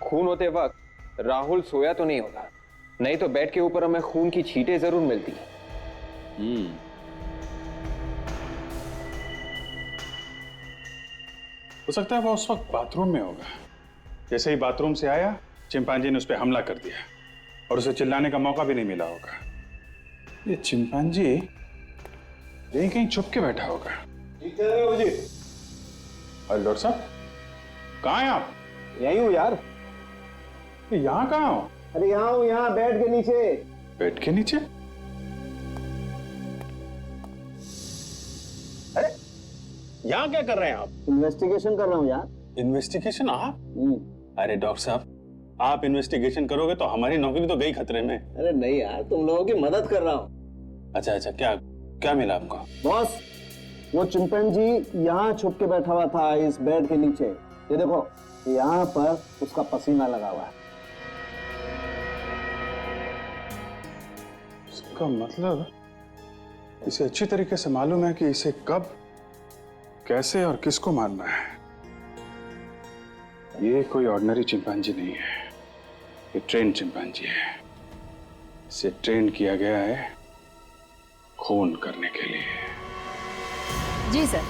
खून होते वक्त राहुल सोया तो नहीं होगा, नहीं तो बेड के ऊपर हमें खून की छींटें जरूर मिलती। हो सकता है वो उस वक्त बाथरूम में होगा। जैसे ही बाथरूम से आया, चिंपांजी ने उस पर हमला कर दिया और उसे चिल्लाने का मौका भी नहीं मिला होगा। ये चिंपांजी यहीं कहीं छुप के बैठा होगा। ठीक कह रहे हो जी। अरे डॉक्टर साहब, कहाँ हैं आप? यहीं हूँ यार। यहाँ कहाँ हो? अरे यहाँ हूँ, यहाँ बेड के नीचे। बेड के नीचे? अरे यहाँ क्या कर रहे हैं आप? इन्वेस्टिगेशन कर रहा हूँ यार। इन्वेस्टिगेशन? आप? अरे डॉक्टर साहब, आप इन्वेस्टिगेशन करोगे तो हमारी नौकरी तो गई खतरे में। अरे नहीं यार, तुम लोगों की मदद कर रहा हूँ। अच्छा अच्छा, क्या क्या मिला आपको? बॉस, वो चिंपैंजी यहाँ छुप के बैठा हुआ था इस बेड के नीचे। ये देखो, यहाँ पर उसका पसीना लगा हुआ है। इसका मतलब इसे अच्छी तरीके से मालूम है कि इसे कब, कैसे और किसको मारना है। ये कोई ऑर्डिनरी चिंपांजी नहीं है, ये ट्रेन चिंपांजी है। इसे ट्रेन किया गया है खून करने के लिए। जी सर,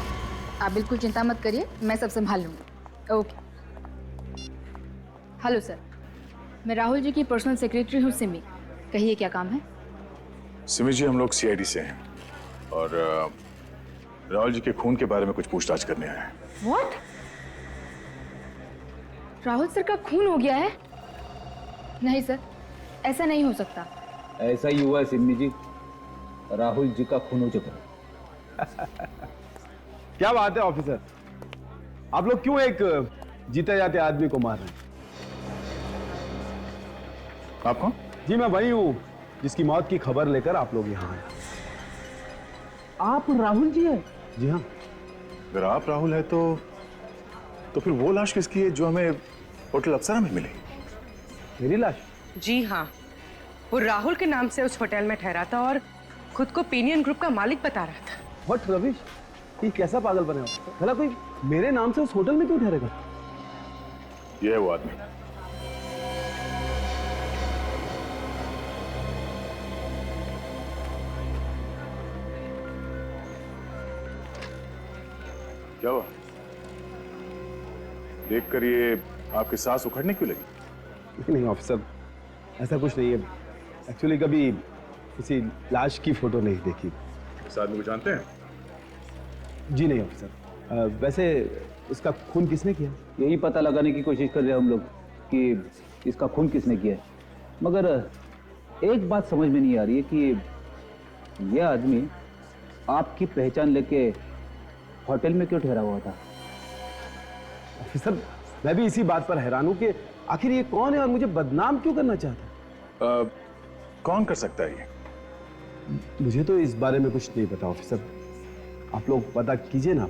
आप बिल्कुल चिंता मत करिए, मैं सब संभाल लूँगी। ओके। हेलो सर, मैं राहुल जी की पर्सनल सेक्रेटरी हूँ सिमी। कहिए क्या काम है? सिमी जी, हम लोग सीआईडी से हैं और राहुल जी के खून के बारे में कुछ पूछताछ करने आए हैं। व्हाट? राहुल सर का खून हो गया है? नहीं सर, ऐसा नहीं हो सकता। ऐसा ही हुआ है सिमी जी, राहुल जी का खून हो चुका है। क्या बात है ऑफिसर, आप लोग क्यों एक जीते जाते आदमी को मार रहे हैं? आप कौन? जी मैं वही हूं जिसकी मौत की खबर लेकर आप लोग यहाँ आए। आप राहुल जी हैं? जी हाँ। अगर आप राहुल है तो फिर वो लाश किसकी है जो हमें होटल अप्सरा में मिली? मेरी लाश? जी हाँ, वो राहुल के नाम से उस होटल में ठहरा था और खुद को पीनियन ग्रुप का मालिक बता रहा था। व्हाट रविश, ये कैसा पागल बने हो? भला कोई मेरे नाम से उस होटल में क्यों ठहरेगा? ये है वो आदमी। क्या हुआ? देखकर ये आपकी सांस उखड़ने क्यों लगी? नहीं ऑफिसर, ऐसा कुछ नहीं है। एक्चुअली कभी किसी लाश की फोटो नहीं देखी। इस आदमी को जानते हैं? जी नहीं ऑफिसर। वैसे इसका खून किसने किया? यही पता लगाने की कोशिश कर रहे हैं हम लोग कि इसका खून किसने किया है। मगर एक बात समझ में नहीं आ रही है कि यह आदमी आपकी पहचान लेके होटल में क्यों ठहरा हुआ था? ऑफिसर, मैं भी इसी बात पर हैरान हूं कि आखिर ये कौन है और मुझे बदनाम क्यों करना चाहता है। कौन कर सकता है ये? मुझे तो इस बारे में कुछ नहीं पता ऑफिसर, आप लोग पता कीजिए ना।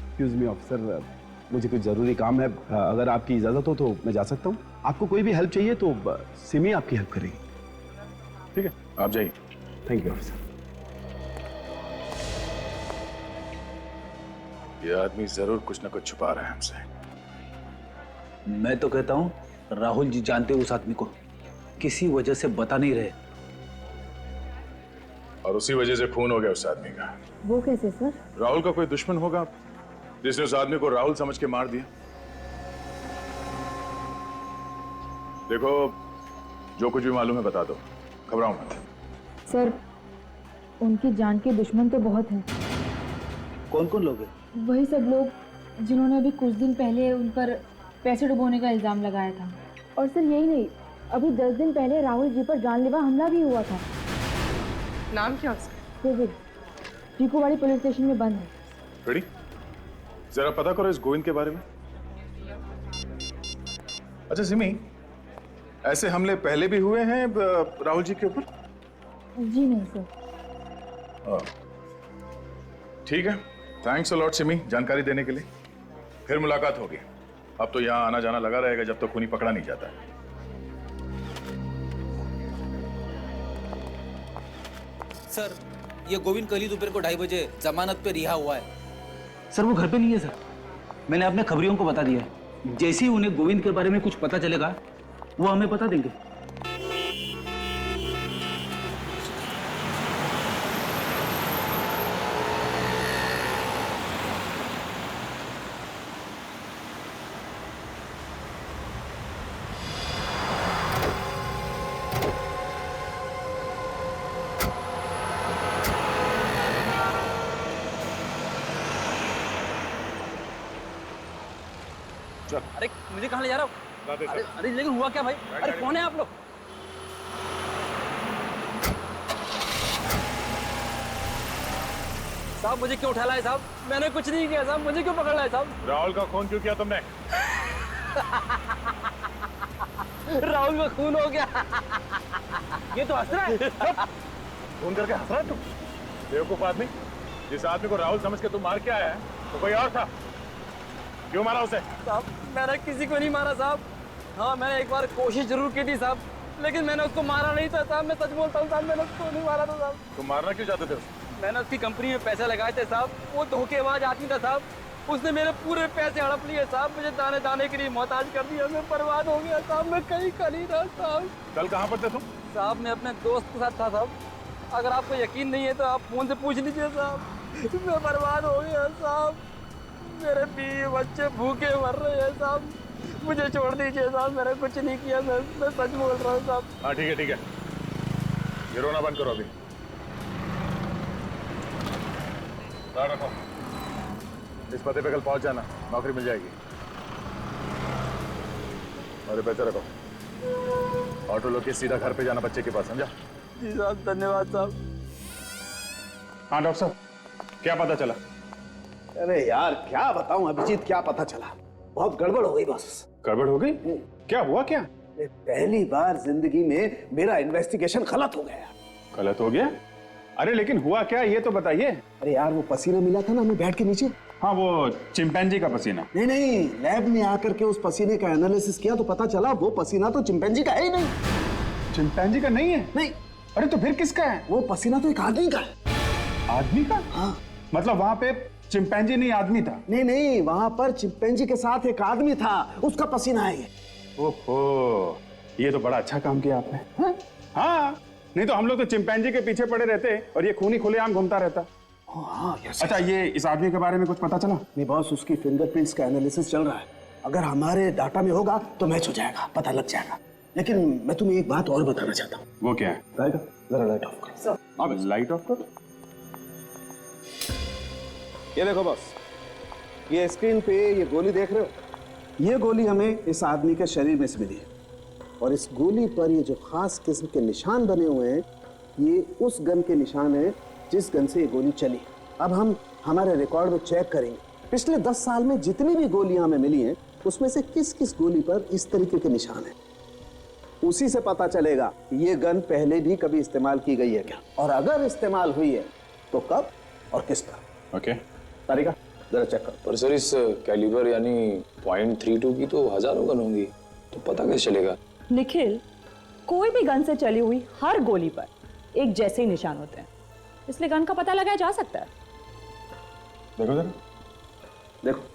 एक्सक्यूज मी ऑफिसर, मुझे कुछ जरूरी काम है। अगर आपकी इजाजत हो तो मैं जा सकता हूँ। आपको कोई भी हेल्प चाहिए तो सिमी आपकी हेल्प करेगी। ठीक है, आप जाइए। Thank you officer. ये आदमी जरूर कुछ ना कुछ छुपा रहा है हमसे। मैं तो कहता हूँ राहुल जी जानते उस आदमी को, किसी वजह से बता नहीं रहे और उसी वजह से खून हो गया उस आदमी का। वो कैसे सर? राहुल का कोई दुश्मन होगा जिसने उस आदमी को राहुल समझ के मार दिया। देखो, जो कुछ भी मालूम है बता दो, घबराओ मत। सर, उनकी जान के दुश्मन तो बहुत हैं। कौन कौन लोग हैं? वही सब लोग जिन्होंने अभी कुछ दिन पहले उन पर पैसे डुबोने का इल्जाम लगाया था। और सर यही नहीं, अभी 10 दिन पहले राहुल जी पर जानलेवा हमला भी हुआ था। नाम क्या उसका? गोविंद, टीकोवाड़ी पुलिस स्टेशन में बंद है। रेडी? जरा पता करो इस गोविंद के बारे में। अच्छा सिमी, ऐसे हमले पहले भी हुए हैं राहुल जी के ऊपर? जी नहीं सर। ठीक है, थैंक्स अ लॉट सिमी जानकारी देने के लिए। फिर मुलाकात होगी। अब तो यहाँ आना जाना लगा रहेगा जब तक खूनी पकड़ा नहीं जाता। सर, ये गोविंद कल ही दोपहर को 2:30 बजे जमानत पे रिहा हुआ है। सर वो घर पे नहीं है सर। मैंने अपने खबरियों को बता दिया है। जैसे ही उन्हें गोविंद के बारे में कुछ पता चलेगा वो हमें बता देंगे। अरे मुझे कहाँ ले जा रहा हो? अरे लेकिन हुआ क्या भाई? अरे कौन है आप लोग? साहब मुझे क्यों उठा लाए साहब? मैंने कुछ नहीं किया साहब, मुझे क्यों पकड़ लाए साहब? राहुल का खून क्यों किया तुमने? राहुल का खून हो गया। ये तो हंस रहा है। खून करके हंस रहा है तुम? बेवकूफ आदमी, जिस आदमी को राहुल समझ के तुम मार के आया है तो कोई और था। क्यों मारा उसे? साहब मैंने किसी को नहीं मारा साहब। हाँ मैंने एक बार कोशिश जरूर की थी साहब, लेकिन मैंने उसको मारा नहीं था साहब। मैं सच बोलता हूँ साहब, मैंने उसको नहीं मारा था साहब। तुम मारना क्यों चाहते थे उसे? मैंने उसकी कंपनी में पैसे लगाए थे साहब, वो धोखेबाज आदमी था साहब। उसने मेरे पूरे पैसे हड़प लिए साहब, मुझे दाने दाने के लिए मोहताज कर दिया। मैं बर्बाद हो गया साहब, मैं कहीं का नहीं रहा साहब। कल कहाँ पर थे तुम? साहब मैं अपने दोस्त के साथ था साहब। अगर आपको यकीन नहीं है तो आप फोन से पूछ लीजिए साहब। मैं बर्बाद हो गया साहब, मेरे बीवी बच्चे भूखे मर रहे हैं साहब। मुझे छोड़ दीजिए साहब, मैंने कुछ नहीं किया। मैं सच बोल रहा हूँ साहब। हाँ ठीक है ठीक है, ये रोना बंद करो अभी। ध्यान रखो, इस पते पे कल पहुंच जाना, नौकरी मिल जाएगी। और पैसे रखो, ऑटो लो के सीधा घर पे जाना बच्चे के पास, समझा? जी साहब धन्यवाद साहब। हाँ डॉक्टर साहब, क्या पता चला? अरे यार क्या बताऊं अभिजीत, क्या पता चला, बहुत गड़बड़ हो गई बस। गड़बड़ हो गई? क्या हुआ क्या? पहली बार जिंदगी में मेरा इन्वेस्टिगेशन गलत हो गया। गलत हो गया? अरे लेकिन हुआ क्या ये तो बताइए। अरे यार वो पसीना मिला था ना हमें बेड के नीचे। हाँ वो चिंपैंजी का पसीना। नहीं नहीं, लैब में आकर के उस पसीने का एनालिसिस किया तो पता चला वो पसीना तो चिंपैंजी का है ही नहीं। चिंपैंजी का नहीं है? नहीं। अरे तो फिर किसका है? वो पसीना तो एक आदमी का है। आदमी का? हाँ। मतलब वहां पे चिंपैंजी नहीं आदमी था? नहीं नहीं, वहां पर चिंपैंजी के साथ एक आदमी था, उसका पसीना है ये। ओहो, ये तो बड़ा अच्छा काम किया आपने। हाँ, नहीं तो हम लोग तो चिंपैंजी के पीछे पड़े रहते और ये खूनी खुलेआम घूमता रहता। हाँ, अच्छा ये इस आदमी के बारे में कुछ पता चला? नहीं बॉस, उसकी फिंगरप्रिंट्स का एनालिसिस चल रहा है। अगर हमारे डाटा में होगा तो मैच हो जाएगा, पता लग जाएगा। लेकिन मैं तुम्हें एक बात और बताना चाहता हूँ। वो क्या है? जरा लाइट ऑफ करो। अब लाइट ऑफ करो। ये देखो बॉस, ये स्क्रीन पे ये गोली देख रहे हो? ये गोली हमें इस आदमी के शरीर में से मिली है और इस गोली पर ये जो खास किस्म के निशान बने हुए हैं, ये उस गन के निशान है जिस गन से ये गोली चली। अब हम हमारे रिकॉर्ड में चेक करेंगे पिछले 10 साल में जितनी भी गोलियां हमें मिली हैं उसमें से किस किस गोली पर इस तरीके के निशान हैं। उसी से पता चलेगा ये गन पहले भी कभी इस्तेमाल की गई है क्या, और अगर इस्तेमाल हुई है तो कब और किस पर। ओके तारिका जरा चेक करो। पर सर इस कैलिबर यानी .32 की तो हजारों गन होंगी, तो पता कैसे चलेगा? निखिल, कोई भी गन से चली हुई हर गोली पर एक जैसे ही निशान होते हैं, इसलिए गन का पता लगाया जा सकता है। देखो जरा, देखो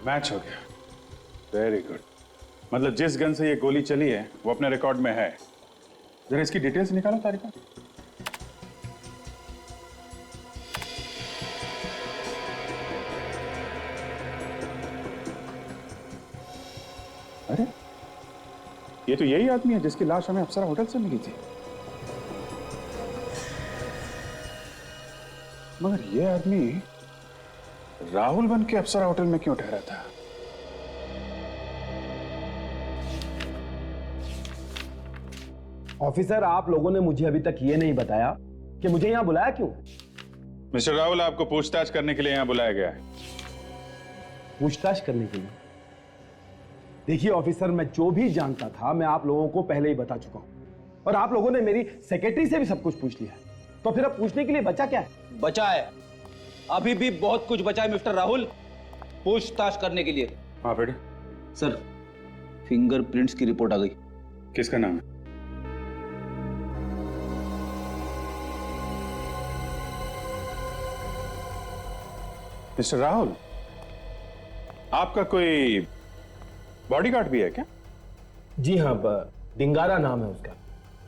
मैच हो गया। Very good. मतलब जिस गन से ये गोली चली है वो अपने रिकॉर्ड में है। जरा इसकी डिटेल्स निकालो तारिका। अरे ये तो यही आदमी है जिसकी लाश हमें अप्सरा होटल से मिली थी। मगर ये आदमी राहुल बन के अप्सरा होटल में क्यों ठहरा था? ऑफिसर, आप लोगों ने मुझे अभी तक ये नहीं बताया कि मुझे यहाँ बुलाया क्यों? मिस्टर राहुल, आपको पूछताछ करने के लिए यहाँ बुलाया गया है। पूछताछ करने के लिए? देखिए ऑफिसर, मैं जो भी जानता था मैं आप लोगों को पहले ही बता चुका हूं, और आप लोगों ने मेरी सेक्रेटरी से भी सब कुछ पूछ लिया है, तो फिर अब पूछने के लिए बचा क्या है? बचा है, अभी भी बहुत कुछ बचा है मिस्टर राहुल पूछताछ करने के लिए। हाँ बेटे। सर, फिंगरप्रिंट्स की रिपोर्ट आ गई। किसका नाम है? मिस्टर राहुल, आपका कोई बॉडीगार्ड भी है क्या? जी हाँ, डिंगारा नाम है उसका,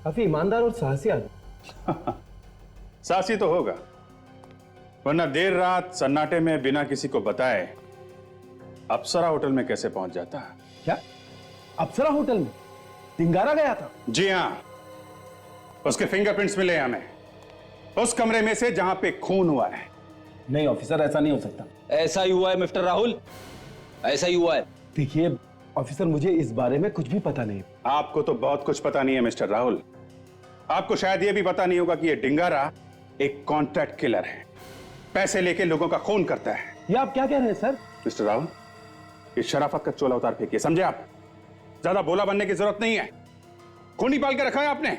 काफी ईमानदार और साहसी आदमी। साहसी तो होगा, वरना देर रात सन्नाटे में बिना किसी को बताए अप्सरा होटल में कैसे पहुंच जाता? क्या अप्सरा होटल में डिंगारा गया था? जी हाँ, उसके फिंगरप्रिंट्स मिले हमें उस कमरे में से जहां पे खून हुआ है। नहीं ऑफिसर, ऐसा नहीं हो सकता। ऐसा ही हुआ है मिस्टर राहुल, ऐसा ही हुआ है। देखिए ऑफिसर, मुझे इस बारे में कुछ भी पता नहीं। आपको तो बहुत कुछ पता नहीं है मिस्टर राहुल। आपको शायद यह भी पता नहीं होगा कि यह डिंगारा एक कॉन्ट्रैक्ट किलर है, पैसे लेके लोगों का खून करता है। ये आप क्या कह रहे हैं सर? मिस्टर राहुल, इस शराफत का चोला उतार फेंकिए, समझे आप? ज्यादा बोला बनने की जरूरत नहीं है। खून ही पाल के रखा है आपने,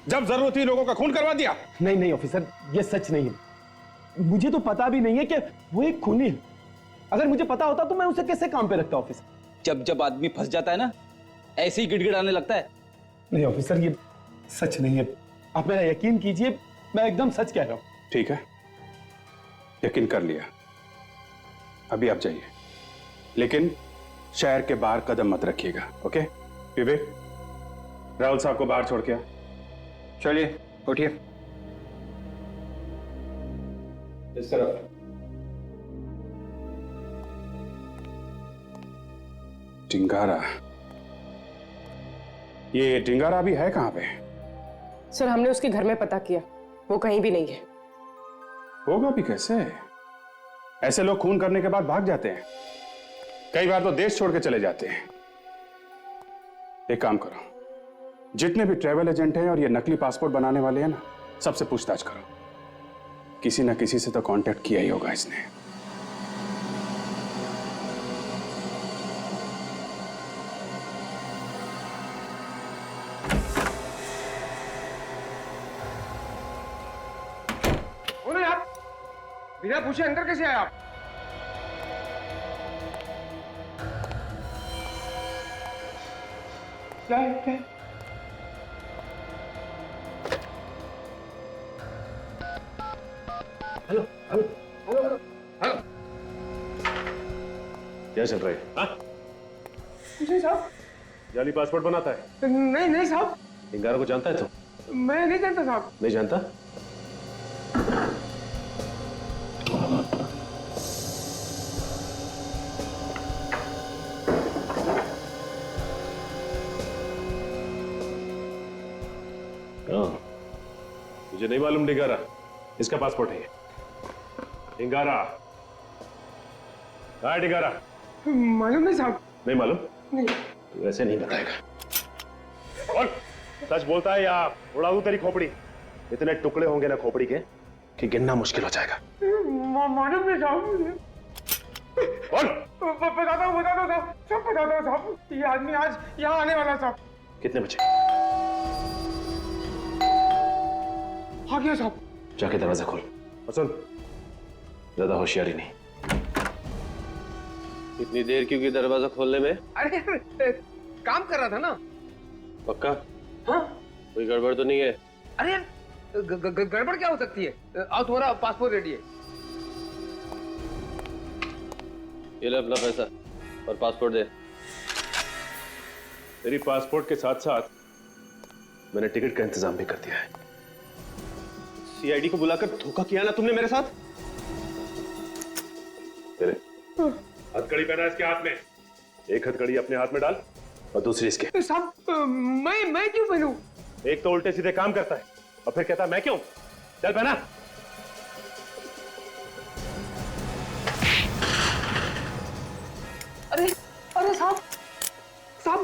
जब जरूरत थी लोगों का खून करवा दिया। नहीं नहीं ऑफिसर, ये सच नहीं है। मुझे तो पता भी नहीं है कि वो एक खूनी है। अगर मुझे पता होता तो मैं उसे कैसे काम पे रखता ऑफिसर? जब जब आदमी फंस जाता है ना, ऐसे ही गिड़गिड़ाने लगता है। नहीं ऑफिसर, ये सच नहीं है, आप मेरा यकीन कीजिए, मैं एकदम सच कह रहा हूं। ठीक है, यकीन कर लिया, अभी आप जाइए, लेकिन शहर के बाहर कदम मत रखिएगा। ओके विवेक, राहुल साहब को बाहर छोड़ के आ। चलिए उठिए। इस तरफ। डिंगारा, ये डिंगारा भी है कहां पे? सर, हमने उसके घर में पता किया, वो कहीं भी नहीं है। होगा भी कैसे? ऐसे लोग खून करने के बाद भाग जाते हैं, कई बार तो देश छोड़ के चले जाते हैं। एक काम करो, जितने भी ट्रैवल एजेंट हैं और ये नकली पासपोर्ट बनाने वाले हैं ना, सबसे पूछताछ करो। किसी ना किसी से तो कांटेक्ट किया ही होगा इसने। आप बिना पूछे अंदर कैसे आए आप? क्या है क्या है? Hello hello hello hello hello. क्या चल रहा है? हाँ? नहीं साहब। जाली पासपोर्ट बनाता है? नहीं नहीं साहब। डिंगारा को जानता है तू? मैं नहीं जानता साहब। नहीं जानता? मुझे नहीं मालूम डिंगारा, इसका पासपोर्ट है ये। डिंगारा कहाँ है? डिंगारा मालूम नहीं साहब। नहीं मालूम? नहीं। तू ऐसे नहीं बताएगा। और सच बोलता है या उड़ा दूं तेरी खोपड़ी? इतने टुकड़े होंगे ना खोपड़ी के कि गिनना मुश्किल हो जाएगा। मालूम नहीं साहब। बोल। बताता हूँ साहब, सब बताता हूँ साहब। ये आदमी आज यहाँ आने वाला साहब। कितने बजे? आ गया साहब। जाके दरवाजा खोल और सुन, ज्यादा होशियारी नहीं। इतनी देर क्यों की दरवाजा खोलने में? अरे काम कर रहा था ना। पक्का? हाँ? कोई गड़बड़ तो नहीं है? अरे गड़बड़ क्या हो सकती है? आओ, तुम्हारा पासपोर्ट रेडी है। ये ले अपना पैसा और पासपोर्ट दे। तेरी पासपोर्ट के साथ साथ मैंने टिकट का इंतजाम भी कर दिया है। सीआईडी को बुलाकर धोखा किया ना तुमने मेरे साथ? तेरे हथकड़ी पहना इसके हाथ में, एक हथकड़ी अपने हाथ में डाल और दूसरी इसके। साहब मैं क्यों पहनूं? एक तो उल्टे सीधे काम करता है और फिर कहता है मैं क्यों। चल पहना। अरे अरे साहब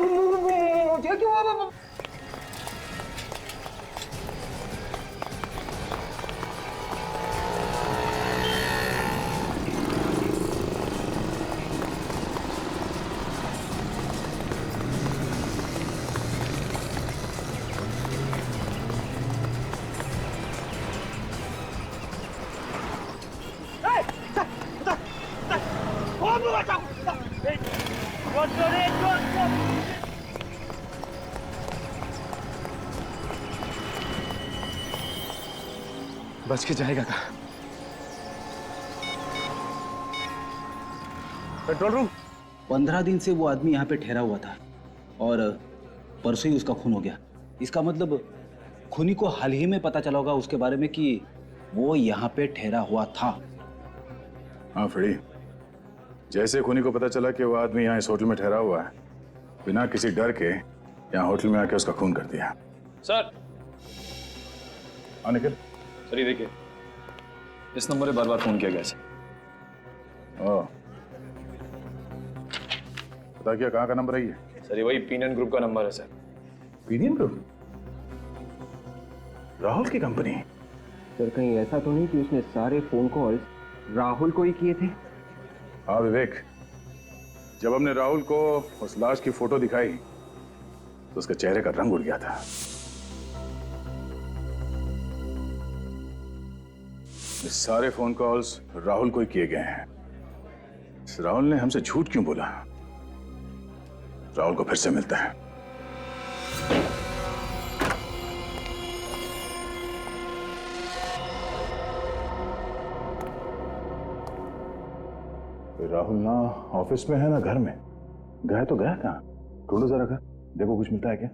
मुझे क्यों? बच के जाएगा कहाँ? Control room. 15 दिन से वो आदमी यहाँ पे ठहरा हुआ था और परसों ही उसका खून हो गया। इसका मतलब खूनी को हाल ही में पता चला होगा उसके बारे में कि वो यहाँ पे ठहरा हुआ था। हाँ फ्रेडी, जैसे खूनी को पता चला कि वो आदमी यहाँ इस होटल में ठहरा हुआ है, बिना किसी डर के यहाँ होटल में आके उसका खून कर दिया। सर। हाँ निखिल। सर ये देखिए, इस नंबर पे बार बार फोन किया गया सर। ओह, पता किया कहाँ का नंबर है ये? सर ये वही पीनियन ग्रुप का नंबर है सर। पीनियन ग्रुप? राहुल की कंपनी? सर कहीं ऐसा तो नहीं कि उसने सारे फोन कॉल्स राहुल को ही किए थे? हाँ विवेक, जब हमने राहुल को उस लाश की फोटो दिखाई तो उसके चेहरे का रंग उड़ गया था। ये सारे फोन कॉल्स राहुल को ही किए गए हैं। राहुल ने हमसे झूठ क्यों बोला? राहुल को फिर से मिलता है। राहुल ना ऑफिस में है ना घर में। गया तो गया कहाँ? ढूंढो जरा घर, देखो कुछ मिलता है क्या।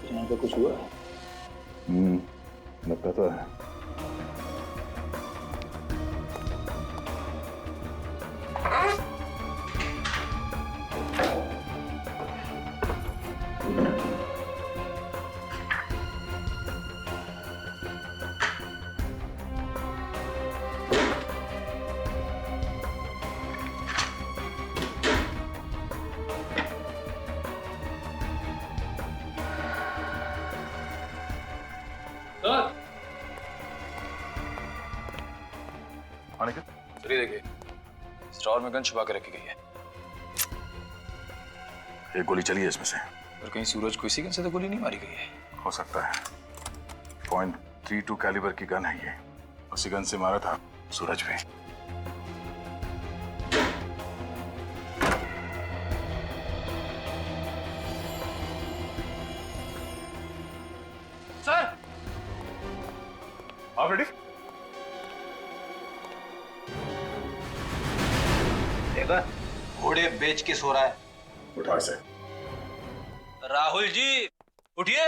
यहाँ पे कुछ हुआ? लगता तो है। सर ये देखिए, स्टोर में गन छुपा के रखी गई है। एक गोली चली है इसमें से। और कहीं सूरज को इसी गन से तो गोली नहीं मारी गई है? हो सकता है। .32 कैलिबर की गन है ये। उसी गन से मारा था सूरज पे। सर। आप रेडी? देखा, घोड़े बेच के सो रहा है। उठा इसे। राहुल जी उठिए,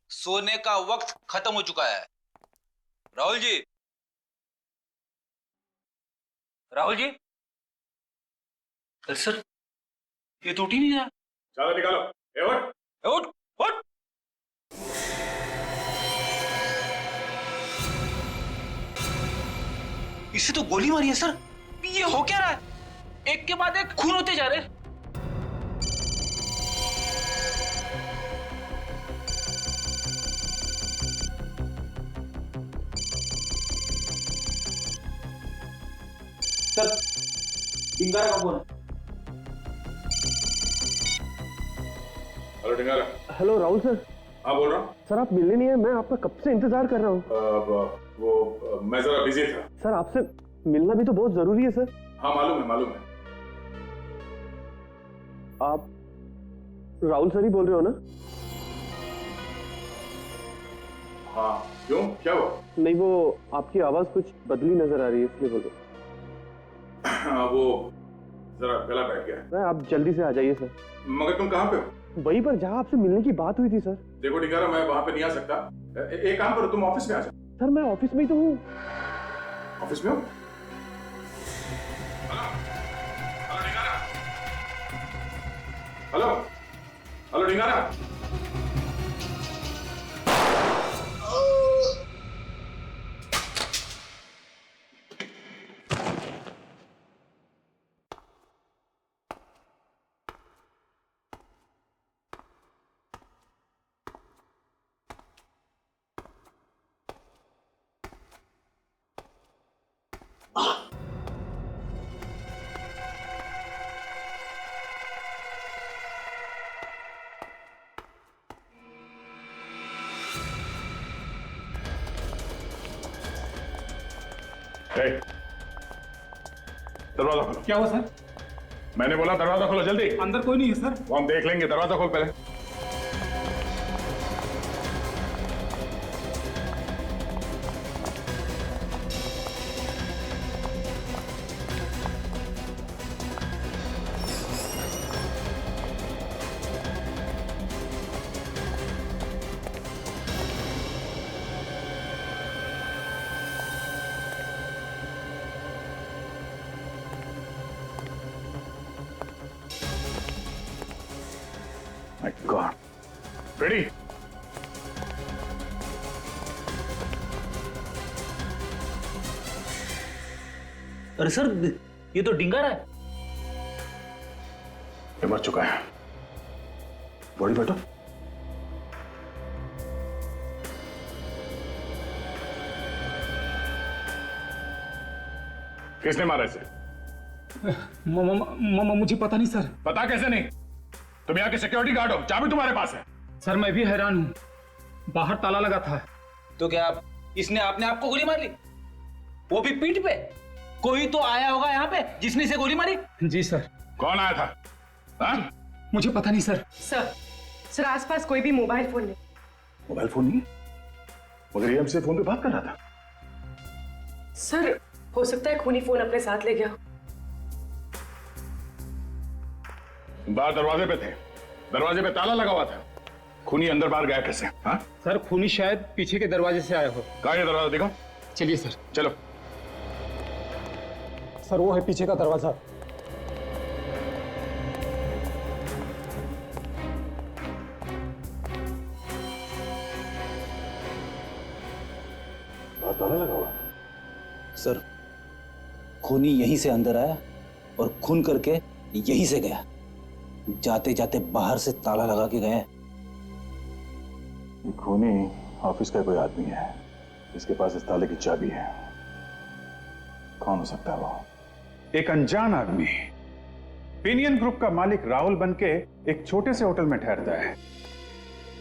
सोने का वक्त खत्म हो चुका है। राहुल जी, राहुल जी। सर ये तो उठ ही नहीं रहा। चादर निकालो। उठ उठ उठ। इसे तो गोली मारी है सर। ये हो क्या रहा है? एक के बाद एक खून होते जा रहे। सर डिंगारा का फोन। Hello Dingara. Hello Rahul sir. हाँ बोल रहा हूँ। सर आप मिलने नहीं है, मैं आपका कब से इंतजार कर रहा हूँ। मैं जरा बिजी था। सर आपसे मिलना भी तो बहुत जरूरी है सर। हाँ मालूम है मालूम है। आप राहुल सर ही बोल रहे हो ना? हाँ क्यों, क्या हुआ? नहीं, वो आपकी आवाज कुछ बदली नजर आ रही है इसलिए बोल रहा हूँ। हाँ वो जरा गला बैठ गया। नहीं, आप जल्दी से आ जाइए सर। मगर तुम कहाँ पे हो? वहीं पर जहाँ आपसे मिलने की बात हुई थी सर। देखो डिंगारा, मैं वहां पे नहीं आ सकता। एक काम करो, तुम ऑफिस में आ जाओ। सर मैं ऑफिस में ही तो हूँ। ऑफिस में हो? Hello hello Dingara. दरवाजा खोलो। क्या हुआ सर? मैंने बोला दरवाजा खोलो जल्दी। अंदर कोई नहीं है सर। वो हम देख लेंगे, दरवाजा खोल पहले। My God. Ready? अरे सर, ये तो डिंगारा है। ये मर चुका है। बॉडी बैठो। किसने मारा इसे? मुझे पता नहीं सर। पता कैसे नहीं? तुम यहाँ के सिक्योरिटी गार्ड हो, चाबी तुम्हारे पास है। सर मैं भी हैरान हूँ, बाहर ताला लगा था। तो क्या इसने अपने आप को गोली मार ली? वो भी पीठ पे? कोई तो आया होगा यहाँ पे जिसने इसे गोली मारी। जी सर। कौन आया था? हाँ? मुझे पता नहीं सर। सर आसपास कोई भी मोबाइल फोन नहीं। मोबाइल फोन नहीं? मगर ये हमसे फोन पे बात कर रहा था। सर हो सकता है खूनी फोन अपने साथ ले गया। बाहर दरवाजे पे थे, दरवाजे पे ताला लगा हुआ था। खूनी अंदर बाहर गया कैसे? हाँ? सर खूनी शायद पीछे के दरवाजे से आया हो। कहाँ है दरवाजा? देखो। चलिए सर। चलो। सर वो है पीछे का दरवाजा। बाहर ताला लगा हुआ। सर खूनी यहीं से अंदर आया और खून करके यहीं से गया। जाते जाते बाहर से ताला लगा के गए। खूनी ऑफिस का कोई आदमी है, इसके पास इस ताले की चाबी है। कौन हो सकता है वो? एक अनजान आदमी पिनियन ग्रुप का मालिक राहुल बनके एक छोटे से होटल में ठहरता है।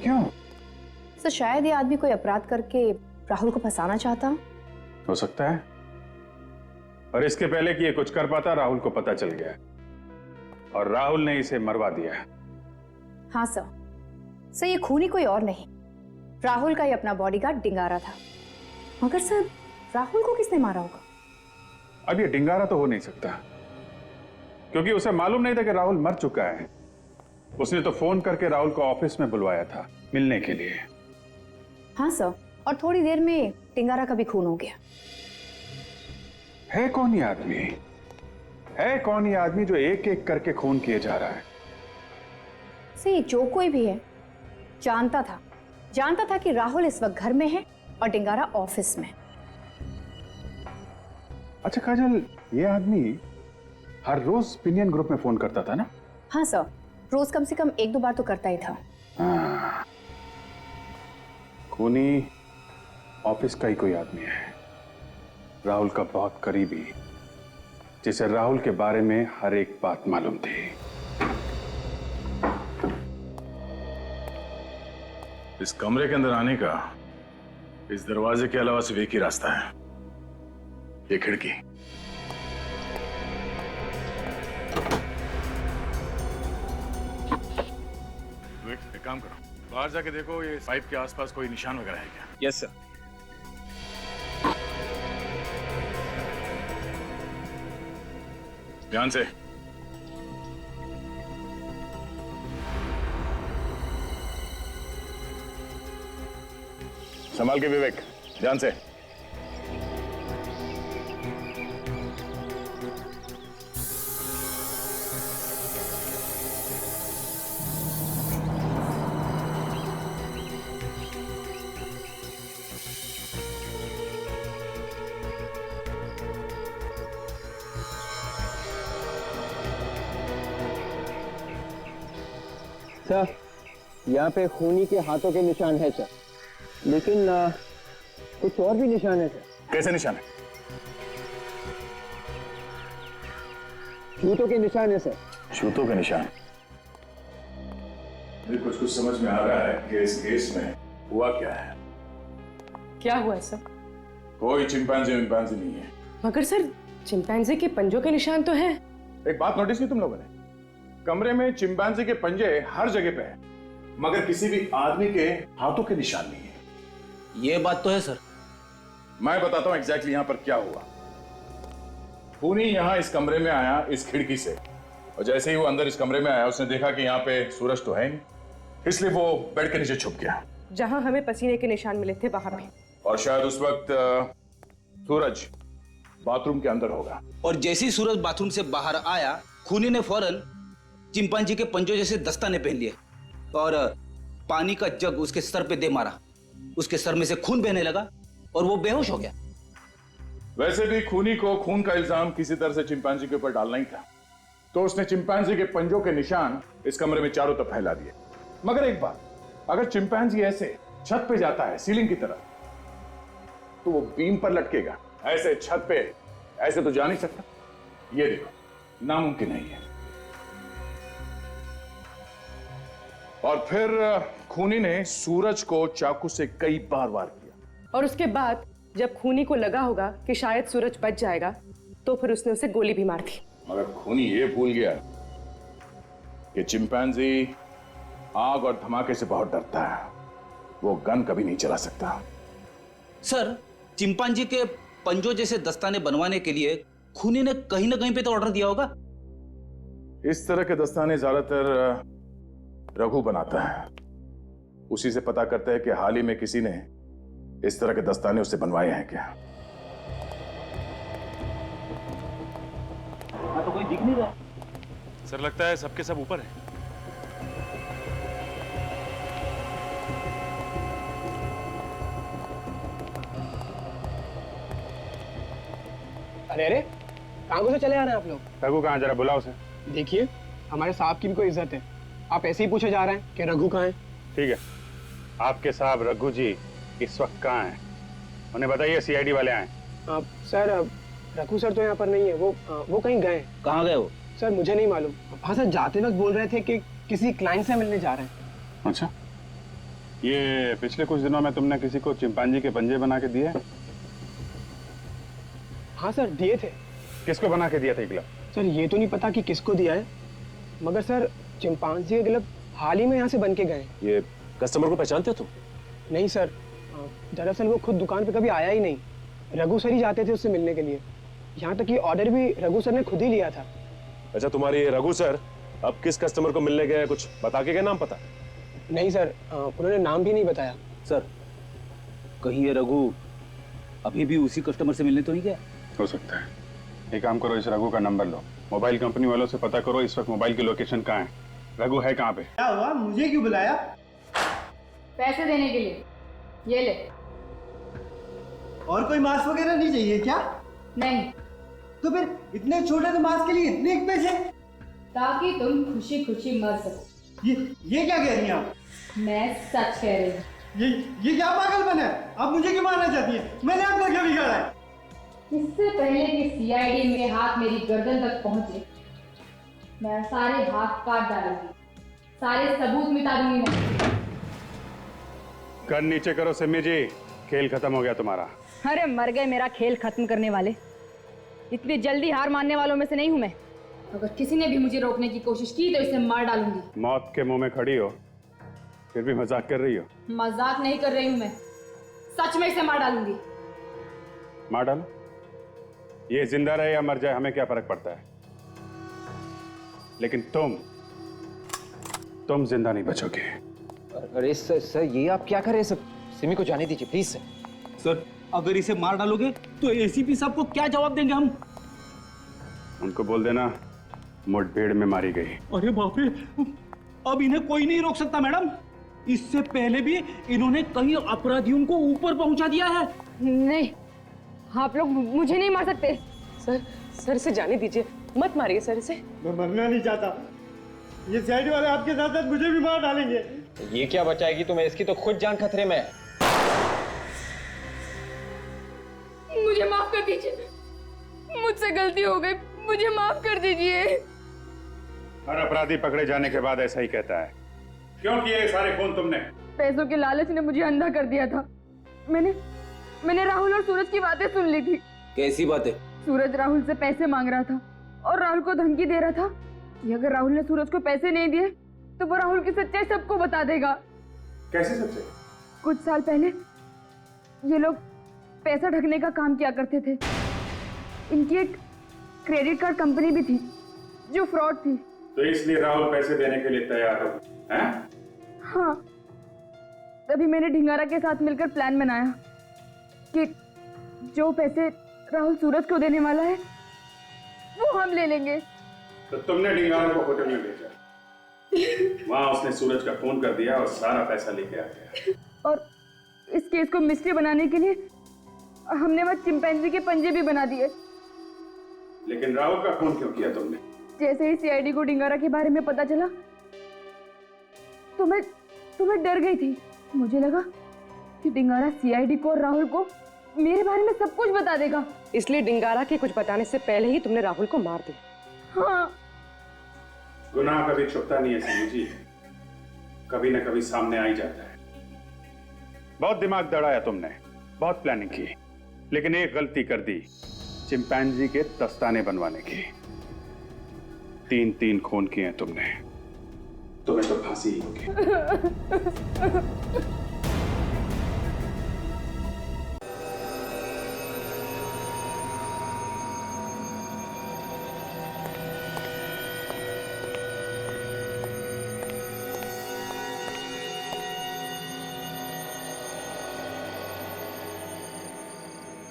क्यों? सर शायद ये आदमी कोई अपराध करके राहुल को फंसाना चाहता। हो सकता है, और इसके पहले कि ये कुछ कर पाता राहुल को पता चल गया और राहुल ने इसे मरवा दिया। हाँ सर ये खूनी कोई और नहीं, राहुल का ही अपना बॉडीगार्ड डिंगारा था। मगर सर राहुल को किसने मारा होगा? अब ये डिंगारा तो हो नहीं सकता, क्योंकि उसे मालूम नहीं था कि राहुल मर चुका है। उसने तो फोन करके राहुल को ऑफिस में बुलवाया था मिलने के लिए। हाँ सर, और थोड़ी देर में डिंगारा का भी खून हो गया। है कौन ये आदमी? है कौन ये आदमी जो एक एक करके खून किए जा रहा है? सही जो कोई भी है जानता था कि राहुल इस वक्त घर में है और डिंगारा ऑफिस में। अच्छा काजल, ये आदमी हर रोज पिनियन ग्रुप में फोन करता था ना? हाँ सर, रोज कम से कम 1-2 बार तो करता ही था। हाँ। खूनी ऑफिस का ही कोई आदमी है, राहुल का बहुत करीबी, जिसे राहुल के बारे में हर एक बात मालूम थी। इस कमरे के अंदर आने का इस दरवाजे के अलावा सिर्फ एक ही रास्ता है, ये खिड़की। एक काम करो, बाहर जाके देखो ये पाइप के आसपास कोई निशान वगैरह है क्या? Yes sir. ध्यान से। संभाल के विवेक, ध्यान से। सर यहाँ पे खूनी के हाथों के निशान है सर, लेकिन कुछ और भी निशान है सर। कैसे निशान है? जूतों के निशान है सर। जूतों के निशान? मुझे कुछ समझ में आ रहा है कि इस केस में हुआ क्या है। क्या हुआ सर? कोई चिंपैंजी नहीं है, मगर सर चिंपैंजी के पंजों के निशान तो हैं। एक बात नोटिस की तुम लोगों ने? कमरे में चिंपैंजी के पंजे हर जगह पे हैं, मगर किसी भी आदमी के हाथों के निशान नहीं है। ये बात तो है सर। मैं बताता हूं एग्जैक्टली यहां पर क्या हुआ। खूनी यहां इस कमरे में आया इस खिड़की से, और जैसे ही वो अंदर इस कमरे में आया उसने देखा कि यहाँ पे सूरज तो है नहीं, इसलिए वो बेड के नीचे छुप गया जहां हमें पसीने के निशान मिले थे वहां पे। और शायद उस वक्त सूरज बाथरूम के अंदर होगा। और जैसे ही सूरज बाथरूम से बाहर आया, खूनी ने फौरन चिंपांजी के पंजों जैसे दस्ताने पहन लिए और पानी का जग उसके सर पे दे मारा। उसके सर में से खून बहने लगा और वो बेहोश हो गया। वैसे भी खूनी को खून का इल्जाम किसी तरह से चिंपैंजी के ऊपर डालना ही था, तो उसने चिंपैंजी के पंजों के निशान इस कमरे में चारों तरफ फैला दिए। मगर एक बात, अगर चिंपैंजी ऐसे छत पे जाता है सीलिंग की तरफ, तो वो बीम पर लटकेगा। ऐसे छत पे ऐसे तो जा नहीं सकता। ये देखो, नामुमकिन नहीं है। और फिर खूनी ने सूरज को चाकू से कई बार वार किया। और उसके बाद जब खूनी को लगा होगा कि शायद सूरज बच जाएगा, तो फिर उसने उसे गोली भी मार दी। मगर खूनी ये भूल गया कि चिंपैंजी आग और धमाके से बहुत डरता है। वो गन कभी नहीं चला सकता। सर, चिंपांजी के पंजों जैसे दस्ताने बनवाने के लिए खूनी ने कहीं ना कहीं पे तो ऑर्डर दिया होगा। इस तरह के दस्ताने ज्यादातर रघु बनाता है। उसी से पता करता है कि हाल ही में किसी ने इस तरह के दस्ताने उससे बनवाए हैं क्या। तो कोई दिख नहीं रहा। सर, लगता है सबके सब ऊपर है। अरे अरे, कहाँ को से चले आ रहे हैं आप लोग? रघु कहाँ, जरा बुलाओ उसे। देखिए, हमारे साहब की भी कोई इज्जत है। आप ऐसे ही पूछे जा रहे हैं कि रघु कहाँ है? ठीक है, आपके साहब रघु जी इस वक्त कहाँ हैं? उन्हें बताइए सीआईडी वाले आए। सर, रघु सर तो यहाँ पर नहीं है। वो कहीं गए। कहाँ गए वो? सर, मुझे नहीं मालूम। हाँ सर, जाते वक्त बोल रहे थे कि किसी क्लाइंट से मिलने जा रहे हैं। अच्छा, ये पिछले कुछ दिनों में तुमने किसी को चिंपांजी के पंजे बना के दिए? हाँ सर, दिए थे। किसको बना के दिया था ग्लव? सर, ये तो नहीं पता कि किसको दिया है, मगर सर चिंपांजी के ग्लव हाल ही में यहाँ से बन के गए। ये कस्टमर को पहचानते हो तुम? नहीं सर, दरअसल वो खुद दुकान पे कभी आया ही नहीं। रघु सर ही जाते थे उससे मिलने के लिए। यहाँ तक कि ऑर्डर भी रघु सर ने खुद ही लिया था। अच्छा, तुम्हारे रघु सर अब किस कस्टमर को मिलने गए, कुछ बता के गए? नाम पता? नहीं सर, उन्होंने नाम भी नहीं बताया। सर, कहीं ये रघु अभी भी उसी कस्टमर से मिलने तो नहीं गया? हो सकता है। एक काम करो, इस रघु का नंबर लो, मोबाइल कंपनी वालों से पता करो इस वक्त मोबाइल की लोकेशन कहाँ है, रघु है कहाँ पे। क्या हुआ, मुझे क्यों बुलाया? पैसे देने के लिए। ये ले। और कोई मास्क वगैरह नहीं चाहिए क्या? नहीं। तो फिर इतने छोटे से मास्क के लिए इतने पैसे? ताकि तुम खुशी खुशी मर सको। ये क्या कह रही हैं आप? मैं सच कह रही हूँ। ये क्या पागलपन है? आप मुझे क्यों मारना चाहती हैं? मैंने आपका क्या बिगाड़ा है? इससे पहले कि सीआईडी मेरे हाथ मेरी गर्दन तक पहुंचे, मैं सारे हाथ काट डालूंगी, सारे सबूत मिटा दूंगी मैं। गन नीचे करो सिमी जी, खेल खत्म हो गया तुम्हारा। अरे मर गए मेरा खेल खत्म करने वाले। इतनी जल्दी हार मानने वालों में से नहीं हूं मैं। अगर किसी ने भी मुझे रोकने की कोशिश की तो इसे मार डालूंगी। मौत के मुंह में खड़ी हो, फिर भी मजाक कर रही हो। मजाक नहीं कर रही हूं मैं, सच में इसे मार डालूंगी। मार डालो, ये जिंदा रहे या मर जाए हमें क्या फर्क पड़ता है, लेकिन तुम जिंदा नहीं बचोगे। अरे सर, ये आप क्या कर रहे हैं? सर, सिमी को जाने दीजिए प्लीज। सर, अगर इसे मार डालोगे तो एसीपी साहब को क्या जवाब देंगे हम? उनको बोल देना मुठभेड़ में मारी गई। अरे बाप रे, अब इन्हें कोई नहीं रोक सकता मैडम। इससे पहले भी इन्होंने कई अपराधियों को ऊपर पहुंचा दिया है। नहीं, आप लोग मुझे नहीं मार सकते। सर से जाने दीजिए, मत मारिए सर इसे। मैं मरना नहीं चाहता। ये साइड वाले आपके साथ साथ मुझे भी मार डालेंगे। ये क्या बचाएगी तुम्हें? इसकी तो खुद जान खतरे में है। मुझे माफ कर दीजिए, मुझसे गलती हो गई, मुझे माफ कर दीजिए। हर अपराधी पकड़े जाने के बाद ऐसा ही कहता है। क्यों किए ये सारे खून तुमने? पैसों के लालच ने मुझे अंधा कर दिया था। मैंने राहुल और सूरज की बातें सुन ली थी। कैसी बातें? सूरज राहुल से पैसे मांग रहा था और राहुल को धमकी दे रहा था कि अगर राहुल ने सूरज को पैसे नहीं दिए तो वो राहुल की सच्चाई सबको बता देगा। कैसे सच्चाई? कुछ साल पहले ये लोग पैसा ढकने का काम किया करते थे। इनकी एक क्रेडिट कार्ड कंपनी भी थी जो फ्रॉड थी। तो इसलिए राहुल पैसे देने के लिए तैयार हो, हैं? हाँ, तभी मैंने ढिंगारा के साथ मिलकर प्लान बनाया कि जो पैसे राहुल सूरज को देने वाला है वो हम ले लेंगे। तो तुमने ढिंगारा को होटल में भेजा, वहां उसने सूरज का फोन कर दिया और सारा पैसा लेके आ गया। और इस केस को मिस्ट्री बनाने के लिए हमने वह चिंपैंजी के पंजे भी बना दिए। लेकिन राहुल का फोन क्यों किया तुमने? जैसे ही सीआईडी को ढिंगारा के बारे में पता चला तो मैं डर गई थी। मुझे लगा कि ढिंगारा सीआईडी को और राहुल को मेरे बारे में सब कुछ बता देगा। इसलिए ढिंगारा के कुछ बताने से पहले ही तुमने राहुल को मार दिया। हाँ। गुनाह कभी छुपता नहीं है सनी जी, कभी न कभी सामने आ ही जाता है। बहुत दिमाग दौड़ाया तुमने, बहुत प्लानिंग की, लेकिन एक गलती कर दी, चिंपैंजी के दस्ताने बनवाने की। 3 खून किए हैं तुमने, तुम्हें तो फांसी ही होगी।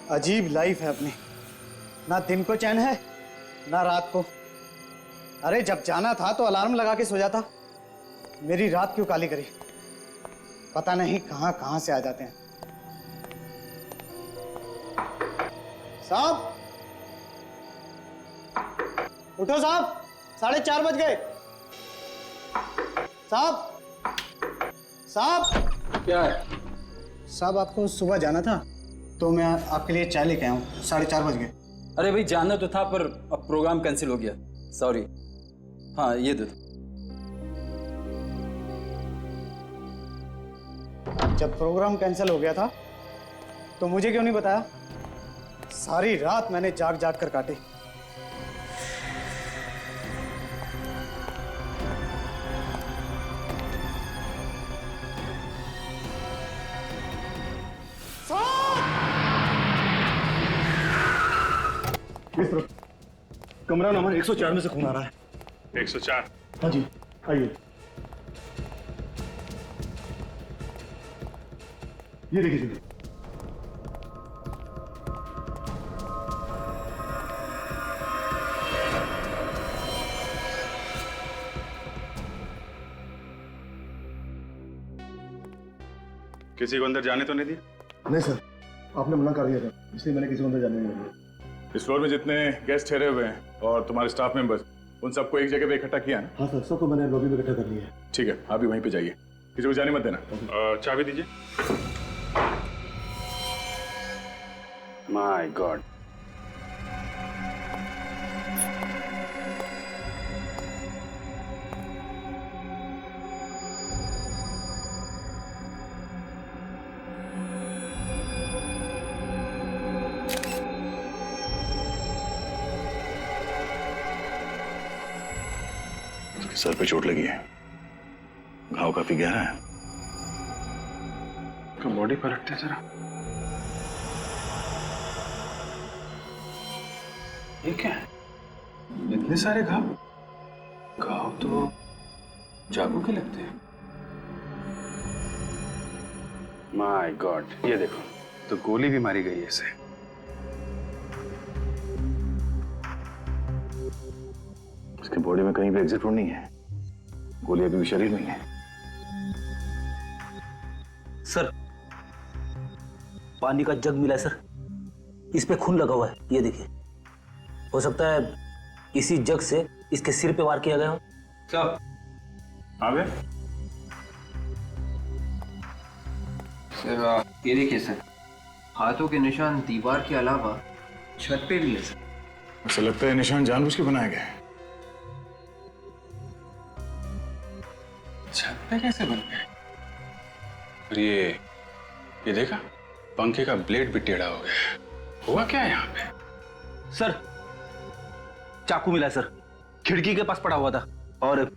अजीब लाइफ है अपनी, ना दिन को चैन है ना रात को। अरे जब जाना था तो अलार्म लगा के सो जाता, मेरी रात क्यों काली करी? पता नहीं कहां कहां से आ जाते हैं। साहब उठो साहब, 4:30 बज गए। साहब साहब क्या है? साहब आपको सुबह जाना था तो मैं आपके लिए चाय लेके आया हूँ। 4:30 बज गए। अरे भाई जाना तो था पर अब प्रोग्राम कैंसिल हो गया, सॉरी। हाँ ये दे दो। जब प्रोग्राम कैंसिल हो गया था तो मुझे क्यों नहीं बताया? सारी रात मैंने जाग जाग कर काटी। इस तरफ कमरा नंबर 104 में से खून आ रहा है। 104? हाँ जी, आइए। ये देखिए जल्दी। किसी को अंदर जाने तो नहीं दिया? नहीं सर, आपने मना कर दिया था, इसलिए मैंने किसी को अंदर जाने नहीं दिया। इस फ्लोर में जितने गेस्ट ठहरे हुए हैं और तुम्हारे स्टाफ मेंबर्स, उन सबको एक जगह पे इकट्ठा किया ना? हाँ सर, सबको मैंने लॉबी में इकट्ठा कर लिया है। ठीक है, आप भी वहीं पे जाइए, किसी को जाने मत देना। चाबी दीजिए। माय गॉड, सर पे चोट लगी है, घाव काफी गहरा है। तो बॉडी पलटते जरा। ये क्या है? इतने सारे घाव? घाव तो चाकू के लगते हैं। माय गॉड, ये देखो, तो गोली भी मारी गई है इसे। इसके बॉडी में कहीं भी एग्जिट रोड नहीं है, गोली अभी भी शरीर में ही है। सर, पानी का जग मिला है सर, इस पे खून लगा हुआ है, ये देखिए। हो सकता है इसी जग से इसके सिर पे वार किया गया हो। सब आ गए? सर ये देखिए सर, हाथों के निशान दीवार के अलावा छत पे भी है सर। ऐसा लगता है निशान जानबूझ के बनाए गए। छत पे कैसे बन गए? और ये देखा, पंखे का ब्लेड भी टेढ़ा हो गया। हुआ क्या यहाँ पे? सर चाकू मिला सर, खिड़की के पास पड़ा हुआ था और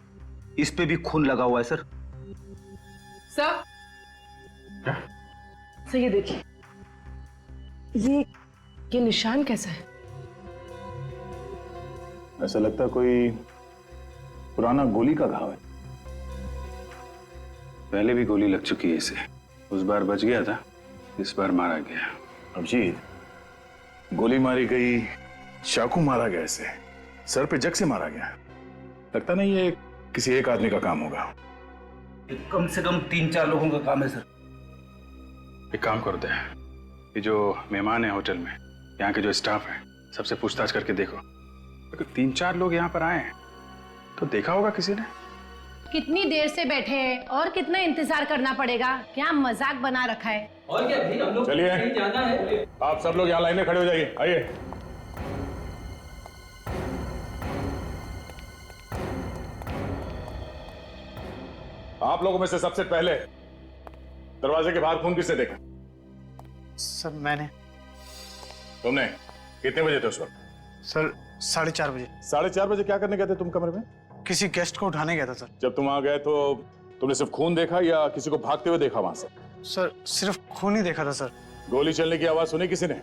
इस पे भी खून लगा हुआ है सर। सर सर ये देखिए, ये निशान कैसा है? ऐसा लगता है कोई पुराना गोली का घाव है। पहले भी गोली लग चुकी है इसे, उस बार बच गया था, इस बार मारा गया। अभिजीत, गोली मारी गई, चाकू मारा गया, इसे सर पे जग से मारा गया। लगता नहीं ये किसी एक आदमी का काम होगा। कम से कम 3-4 लोगों का काम है सर। एक काम करते हैं, ये जो मेहमान है होटल में, यहाँ के जो स्टाफ है, सबसे पूछताछ करके देखो। अगर 3-4 लोग यहाँ पर आए हैं तो देखा होगा किसी ने। कितनी देर से बैठे हैं और कितना इंतजार करना पड़ेगा? क्या मजाक बना रखा है? और क्या भाई, हम लोग चलिए। कहीं जाना है। आप सब लोग यहाँ लाइन में खड़े हो जाइए, आइए। आप लोगों में से सबसे पहले दरवाजे के बाहर खून किसने देखा? सर मैंने। तुमने? कितने बजे थे उस वक्त? सर 4:30 बजे। 4:30 बजे क्या करने गए थे तुम कमरे में? किसी गेस्ट को उठाने गया था सर। जब तुम वहां गए तो तुमने सिर्फ खून देखा या किसी को भागते हुए देखा वहां से? सर सिर्फ खून ही देखा था सर। गोली चलने की आवाज सुनी किसी ने?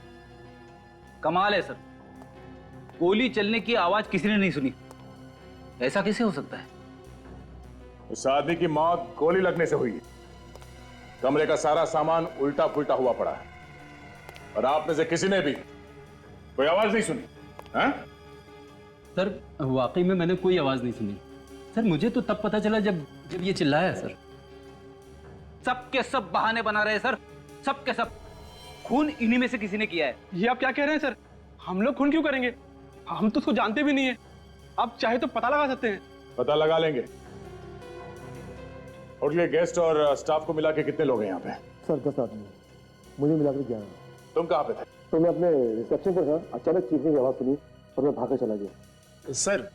कमाल है सर, गोली चलने की आवाज किसी ने नहीं सुनी। ऐसा कैसे हो सकता है? उस आदमी की मौत गोली लगने से हुई है। कमरे का सारा सामान उल्टा पुल्टा हुआ पड़ा है और आप में से किसी ने भी कोई आवाज नहीं सुनी? हाँ? सर वाकई में मैंने कोई आवाज नहीं सुनी सर। मुझे तो तब पता चला जब ये चिल्लाया सर। सब के सब बहाने बना रहे हैं सर, सब के सब। खून इन्हीं में से किसी ने किया है। ये आप क्या कह रहे हैं सर? हम लोग खून क्यों करेंगे? हम तो उसको जानते भी नहीं है। आप चाहे तो पता लगा सकते हैं। पता लगा लेंगे। होटल के गेस्ट और स्टाफ को मिला के कितने लोग हैं यहाँ पे? सर 10 आदमी, मुझे मिलाकर 11। तुम कहाँ पे थे? तो मैं अपने रिसेप्शन पर था, अचानक चीखने की आवाज सुनी और मैं भागकर चला गया। सर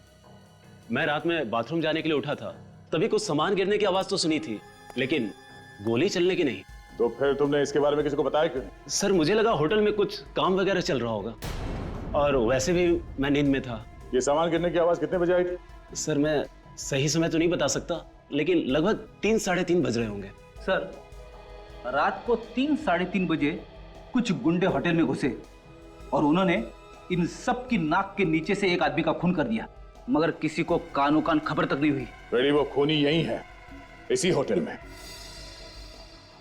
मैं रात में बाथरूम जाने के लिए उठा था, तभी कुछ सामान गिरने की आवाज तो सुनी थी, लेकिन गोली चलने की नहीं। तो फिर तुमने इसके बारे में किसी को बताया क्यों? सर मुझे लगा होटल में कुछ काम वगैरह चल रहा होगा, और वैसे भी मैं नींद में था। ये सामान गिरने की आवाज कितने बजे आई थी? सर मैं सही समय तो नहीं बता सकता, लेकिन लगभग 3-3:30 बज रहे होंगे। सर रात को 3-3:30 बजे कुछ गुंडे होटल में घुसे और उन्होंने इन सब की नाक के नीचे से एक आदमी का खून कर दिया, मगर किसी को कानो कान खबर तक नहीं हुई। बेड़ी वो खूनी यही है, इसी होटल में।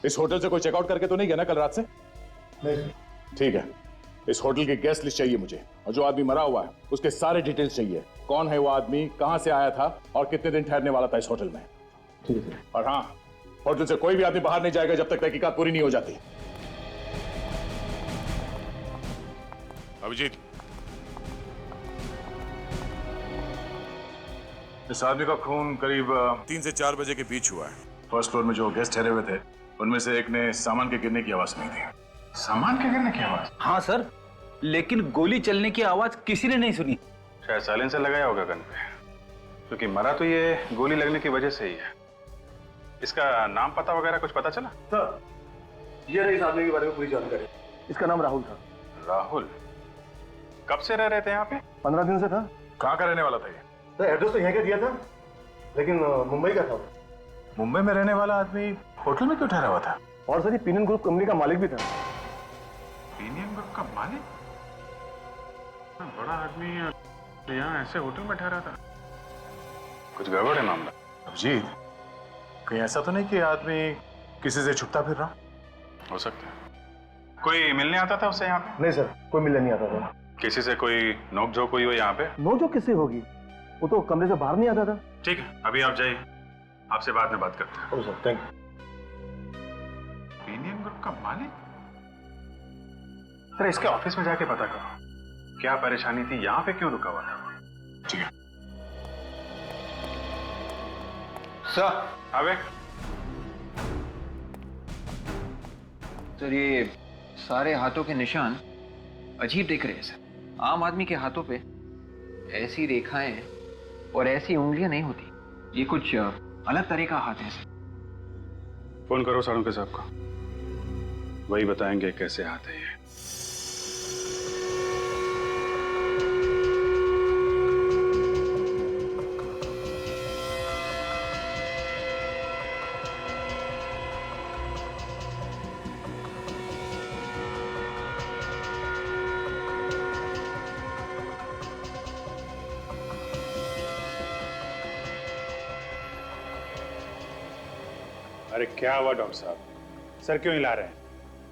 इस होटल से कोई चेकआउट करके तो नहीं गया ना कल रात से? नहीं। ठीक है, इस होटल की गेस्ट लिस्ट चाहिए मुझे, और जो आदमी मरा हुआ है उसके सारे डिटेल्स चाहिए। कौन है वो आदमी, कहां से आया था और कितने दिन ठहरने वाला था इस होटल में। ठीक है। और हाँ, होटल से कोई भी आदमी बाहर नहीं जाएगा जब तक तहकीकात पूरी नहीं हो जाती। अभिजीत, इस आदमी का खून करीब 3 से 4 बजे के बीच हुआ है। फर्स्ट फ्लोर में जो गेस्ट ठहरे हुए थे उनमें से एक ने सामान के गिरने की आवाज सुनी थी। सामान के गिरने की आवाज? हाँ सर, लेकिन गोली चलने की आवाज किसी ने नहीं सुनी। शायद साइलेंसर लगाया होगा गन पे, क्योंकि मरा तो ये गोली लगने की वजह से ही है। इसका नाम पता वगैरह कुछ पता चला? सर ये रही इस आदमी के बारे में पूरी जानकारी। इसका नाम राहुल था। राहुल? कब से रह रहे थे यहाँ पे? 15 दिन से था। कहाँ का रहने वाला था ये? सर एड्रेस तो यहाँ का दिया था, लेकिन मुंबई का था। मुंबई में रहने वाला आदमी होटल में क्यों ठहरा हुआ था? और सर ये पीनियन ग्रुप कंपनी का मालिक भी था। पीनियन ग्रुप का मालिक? बड़ा आदमी यहाँ ऐसे होटल में ठहरा था? कुछ गड़बड़ है मामला। अभिजीत, कहीं ऐसा तो नहीं कि आदमी किसी से छुपता फिर रहा? हो सकता है। कोई मिलने आता था उससे यहाँ पे? नहीं सर, कोई मिलने नहीं आता था। किसी से कोई नोक-झोंक हुई हो यहाँ पे? नोक-झोंक किससे होगी? वो तो कमरे से बाहर नहीं आता था। ठीक है, अभी आप जाइए, आपसे बाद में बात करते हैं। Sir thank you. Pinion group का मालिक? सर इसके ऑफिस में जाके पता करो क्या परेशानी थी, यहाँ पे क्यों रुका हुआ था। ठीक है सर। अबे सर ये सारे हाथों के निशान अजीब दिख रहे हैं सर। आम आदमी के हाथों पे ऐसी रेखाएं और ऐसी उंगलियां नहीं होती, ये कुछ अलग तरह का हाथ है सर। फोन करो साळुंके साहब को, वही बताएंगे कैसे हाथ है ये। अरे क्या हुआ डॉक्टर साहब, सर क्यों हिला रहे हैं?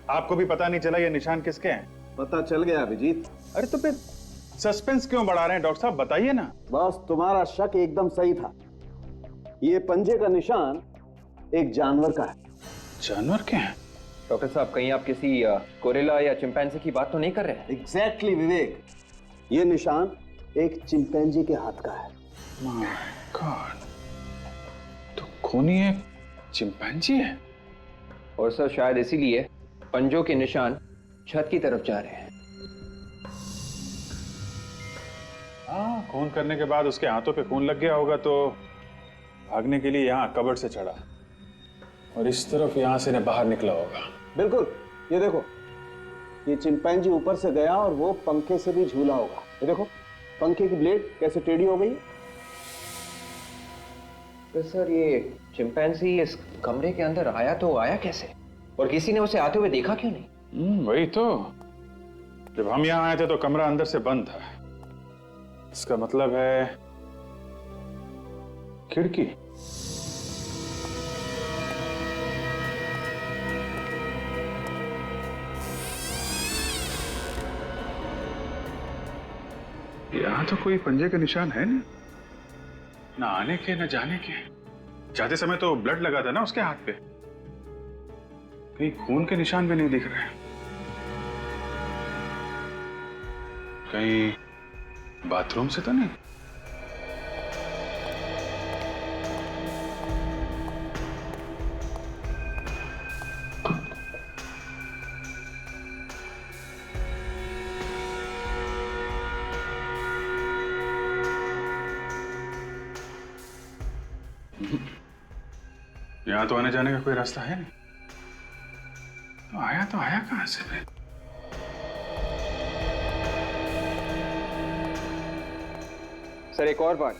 आपको भी पता नहीं चला ये निशान किसके हैं? पता चल गया अभिजीत। अरे तो फिर सस्पेंस क्यों बढ़ा रहे हैं डॉक्टर साहब, बताइए ना। बस तुम्हारा शक एकदम सही था। ये पंजे का निशान एक जानवर का है। जानवर के हैं? डॉक्टर साहब कहीं आप किसी गोरिल्ला या चिंपैंजी की बात तो नहीं कर रहे हैं? एग्जैक्टली विवेक, ये निशान एक चिंपैंजी के हाथ का है। माय गॉड, तो खूनी एक चिंपैंजी है। और सर शायद इसीलिए पंजों के निशान छत की तरफ जा रहे हैं। हाँ, खून करने के बाद उसके हाथों पे खून लग गया होगा तो भागने के लिए यहाँ कबर्ड से चढ़ा और इस तरफ यहाँ से बाहर निकला होगा। बिल्कुल, ये देखो, ये चिंपैंजी ऊपर से गया और वो पंखे से भी झूला होगा। ये देखो पंखे की ब्लेड कैसे टेढ़ी हो गई। तो सर ये चिंपैंजी इस कमरे के अंदर आया तो आया कैसे, और किसी ने उसे आते हुए देखा क्यों नहीं? वही तो, जब हम यहाँ आए थे तो कमरा अंदर से बंद था। इसका मतलब है खिड़की। यहाँ तो कोई पंजे के निशान है नहीं, ना आने के ना जाने के। जाते समय तो ब्लड लगा था ना उसके हाथ पे, कहीं खून के निशान भी नहीं दिख रहे। कहीं बाथरूम से तो नहीं? यहां तो आने जाने का कोई रास्ता है नहीं, तो आया कहां से फिर? सर एक और बात,